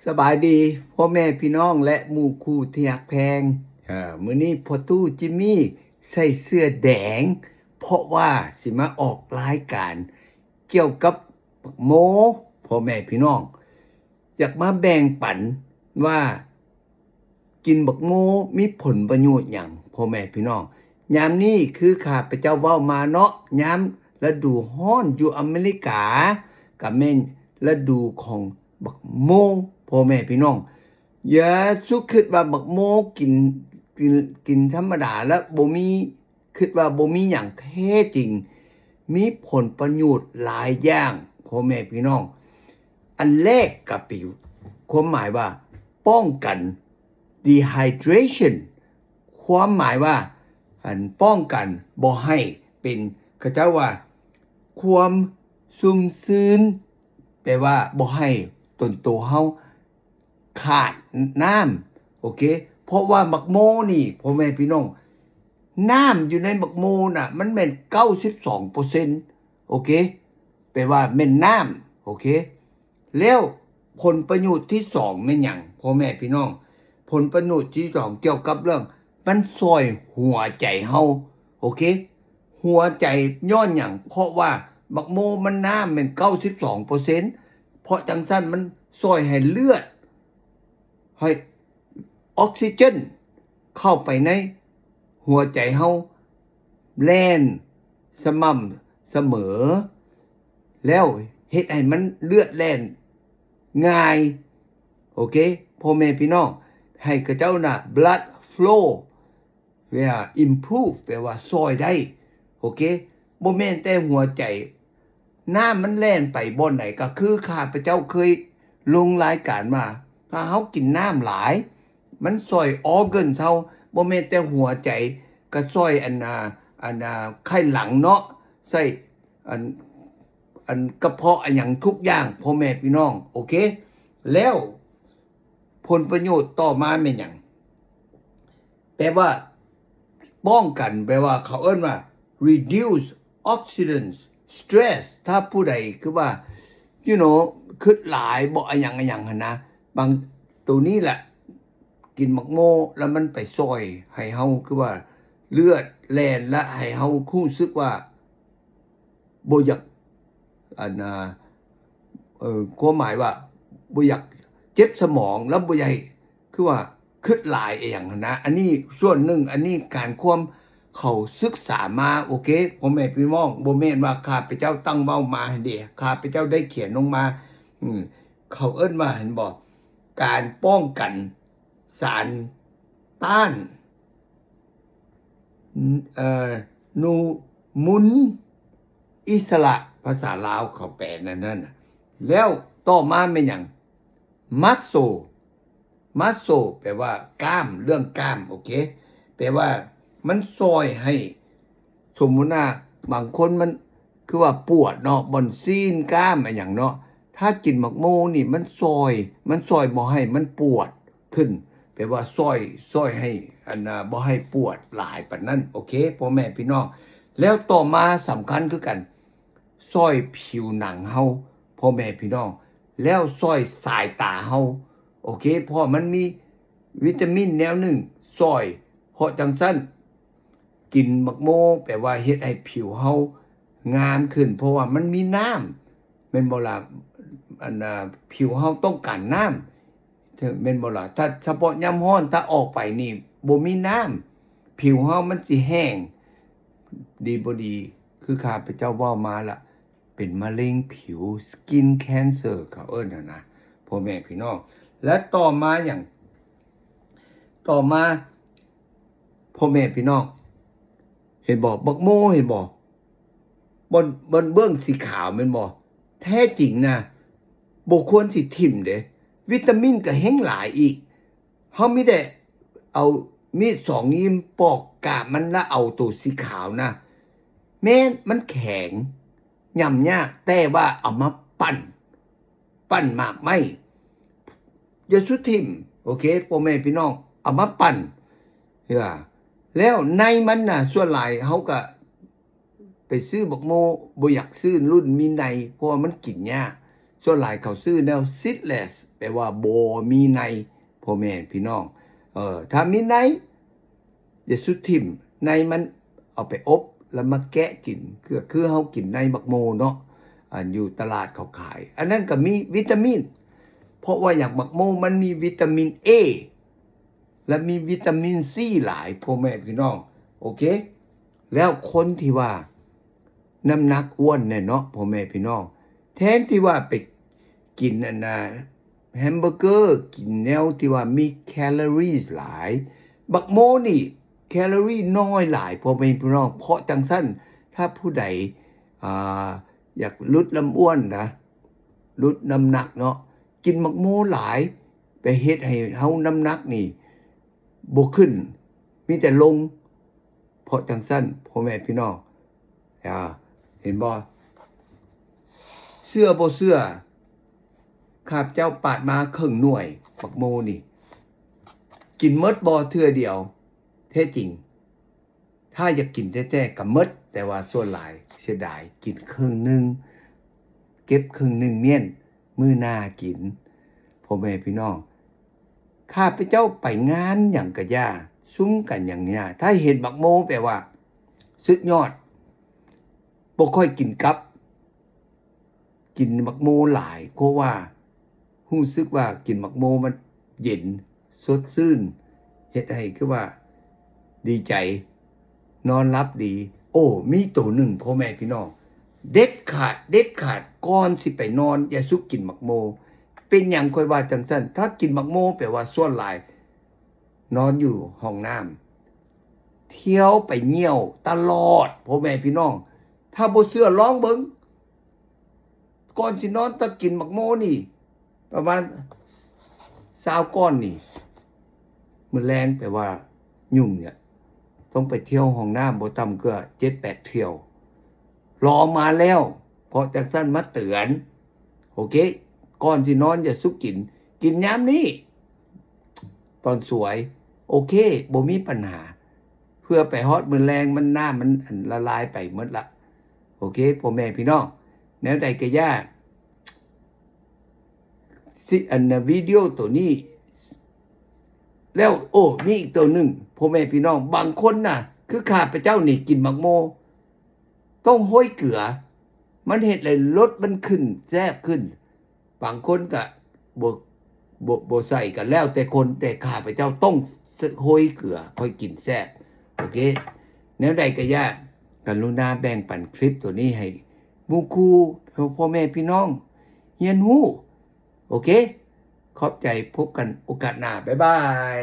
สบายดีพ่อแม่พี่น้องและหมู่คู่ที่รักแพงมื้อนี้พ่อตู้จิมมี่ใส่เสื้อแดงเพราะว่าสิมาออกรายการเกี่ยวกับบักโมพ่อแม่พี่น้องอยากมาแบ่งปันว่ากินบักโมมีผลประโยชน์หยังพ่อแม่พี่น้องยามนี้คือข้าพเจ้าเว้ามาเนาะยามฤดูร้อนอยู่อเมริกาก็แม่นฤดูของบักโมพ่อแม่พี่น้องอย่าสุคิดว่าบักโมกินธรรมดาแล้วบ่มีคิดว่าบ่มีหยังแท้จริงมีผลประโยชน์หลายอย่างพ่อแม่พี่น้องอันแรกก็เป็นความหมายว่าป้องกัน dehydration ความหมายว่าอันป้องกันบ่ให้เป็นเขาเจ้าว่าความซุ่มซื่นแปลว่าบ่ให้ตนตัวเฮาขาดน้ำโอเคเพราะว่าบักโมนี่พ่อแม่พี่น้องน้ำอยู่ในบักโมน่ะมันแม่น 92% โอเคแปลว่าแม่นน้ำโอเคแล้วผลประโยชน์ที่2แม่นหยังพ่อแม่พี่น้องผลประโยชน์ที่2เกี่ยวกับเรื่องมันช่วยหัวใจเฮาโอเคหัวใจย้อนหยังเพราะว่าบักโมมันน้ำแม่น 92% เพราะจังซั่นมันช่วยให้เลือดให้ออกซิเจนเข้าไปในหัวใจเฮาแล่นสม่ำเสมอแล้วเฮ็ดให้มันเลือดแล่นง่ายโอเคพ่อแม่พี่น้องให้เขาเจ้าน่ะ blood flow เวลา improve แปลว่าช่วยได้โอเคบ่แม่นแต่หัวใจน้ำมันแล่นไปบ่อนไหนก็คือข้าพเจ้าเคยลงรายการมาถ้าเฮากินน้ำหลายมันช่วยออร์แกนเฮาบ่แม่นแต่หัวใจก็ช่วยไข้หลังเนาะใส่อันกระเพาะอันหยังทุกอย่างพ่อแม่พี่น้องโอเคแล้วผลประโยชน์ต่อมาแม่นหยังแปลว่าป้องกันแปลว่าเขาเอิ้นว่า reduce oxidant stress ถ้าผู้ใดคือว่า you know คิดหลายบ่อะหยังหั่นนะบางตัวนี้แหละกินมักโมแล้วมันไปช่วยให้เฮาคือว่าเลือดแล่นและให้เฮารู้สึกว่าบ่อยากความหมายว่าบ่อยากเจ็บสมองแล้วบ่อยากคือว่าคิดหลายอีหยังหั่นนะอันนี้ส่วนหนึ่งอันนี้การความเขาศึกษามาโอเคพ่อแม่พี่น้องบ่แม่นว่าข้าพเจ้าตั้งเว้ามาให้เด้ข้าพเจ้าได้เขียนลงมาเขาเอิ้นว่าเห็นบ่การป้องกันสารต้านนูมุนอิสระภาษาลาวเขาแปลนั่นแล้วต่อมาแม่นหยังมัสโซแปลว่ากล้ามเรื่องกล้ามโอเคแปลว่ามันช่วยให้สมมุติว่าบางคนมันคือว่าปวดเนาะบ่อนซีนกล้ามอะหยังเนาะถ้ากินมักโมนี่มันช่วยบ่ให้มันปวดขึ้นแปลว่าช่วยให้บ่ให้ปวดหลายปานนั้นโอเคพ่อแม่พี่น้องแล้วต่อมาสำคัญคือกันช่วยผิวหนังเฮาพ่อแม่พี่น้องแล้วช่วยสายตาเฮาโอเคเพราะมันมีวิตามินแนวหนึ่งช่วยเพราะจังซั่นกินมักโมแปลว่าเฮ็ดให้ผิวเฮางามขึ้นเพราะว่ามันมีน้ำแม่นบ่ล่ะผิวเฮาต้องการน้ำแม่นบ่ล่ะถ้าเฉพาะยามร้อนถ้าออกไปนี่บ่มีน้ำผิวเฮามันสิแห้งดีบ่ดีคือข้าพเจ้าเว้ามาล่ะเป็นมะเร็งผิว skin cancer เขาเอิ้นนะพ่อแม่พี่น้องและต่อมาหยังต่อมาพ่อแม่พี่น้องเห็นบ่บักโมเห็นบ่บนเบื้องสีขาวแม่นบ่แท้จริงนะบ่ควรสิทิ่มเด้วิตามินก็แฮงหลายอีกเฮามีแต่เอามีด2นิ้วปอกกาบมันแล้วเอาตัวสีขาวนะแม้มันแข็งย่ำยากแต่ว่าเอามาปั้นหมากไม้อย่าสุทิ่มโอเคพ่อแม่พี่น้องเอามาปั้นแล้วในมันน่ะส่วนหลายเฮาก็ไปซื้อบักโมบ่อยากซื้อรุ่นมีในเพราะว่ามันกินยาก ส่วนหลายเขาซื้อแนว seedless แปลว่าบ่มีในพ่อแม่พี่น้องถ้ามีในอย่าสุดทิ่มในมันเอาไปอบแล้วมาแกะกินคือเฮากินในบักโมเนาะอยู่ตลาดเขาขายอันนั้นก็มีวิตามินเพราะว่าอย่างบักโมมันมีวิตามิน A และมีวิตามิน C หลายพ่อแม่พี่น้องโอเคแล้วคนที่ว่าน้ำหนักอ้วนเนี่ยเนาะพ่อแม่พี่น้องแทนที่ว่าไปกินแฮมเบอร์เกอร์กินแนวที่ว่ามีแคลอรี่หลายบักโมนี่แคลอรี่น้อยหลายพ่อแม่พี่น้องเพราะจังสั้นถ้าผู้ใดอยากลดลำอ้วนนะลดน้ำหนักเนาะกินบักโมหลายไปเฮ็ดให้เฮาน้ำหนักนี่บ่ขึ้นมีแต่ลงเพราะจังสั้นพ่อแม่พี่น้องเห็นบ่เสื้อบ่เสื้อข้าพเจ้าปาดมาครึ่งหน่วยบักโมนี่กินหมดบ่เทื่อเดียวแท้จริงถ้าอยากกินแท้ๆก็หมดแต่ว่าส่วนหลายเสียดายกินครึ่งนึงเก็บครึ่งนึงเมียนมื้อหน้ากินพ่อแม่พี่น้องข้าพเจ้าไปงานหยังก็ย่าซุ้มกันอย่างเนี้ยถ้าเห็นบักโมแปลว่าสุดยอดบ่ค่อยกินกับกินบักโมหลายเพราะว่ารู้สึกว่ากินบักโมมันเย็นสดชื่นเฮ็ดให้คือว่าดีใจนอนหลับดีโอ้มีตัวหนึ่งพ่อแม่พี่น้องเด็ดขาดก่อนสิไปนอนอย่าสุกกินบักโมเป็นหยังค่อยว่าจังซั่นถ้ากินบักโมแปลว่าส่วนหลายนอนอยู่ห้องน้ำเที่ยวไปเหี่ยวตลอดพ่อแม่พี่น้องถ้าบ่เชื่อลองเบิ่งก่อนสินอนตะกินบักโมนี่ประมาณ20ก้อนนี่มื้อแลงแปลว่ายุ่งเนี่ยต้องไปเที่ยวห้องน้ำบ่ต่ำกว่า 7-8 เที่ยวรอมาแล้วเพราะจังซั่นมาเตือนโอเคก่อนสินอนอย่าสุกกินยามนี้ตอนสวยโอเคบ่มีปัญหาเพื่อไปฮอดมื้อแลงมันน้ำมันละลายไปหมดละโอเคพ่อแม่พี่น้องแนวใดก็ย่าวิดีโอตัวนี้แล้วโอ้มีอีกตัวหนึ่งพ่อแม่พี่น้องบางคนน่ะคือข้าพเจ้านี่กินบักโมต้องห้อยเกลือมันเฮ็ดให้รสมันขึ้นแซ่บขึ้นบางคนก็บ่ใส่กันแล้วแต่คนแต่ข้าพเจ้าต้องห้อยเกลือค่อยกินแซ่บโอเคแนวใดก็ย่ากรุณาแบ่งปันคลิปตัวนี้ให้หมู่คู่พ่อแม่พี่น้องเรียนรู้โอเคขอบใจพบกันโอกาสหน้าบ๊ายบาย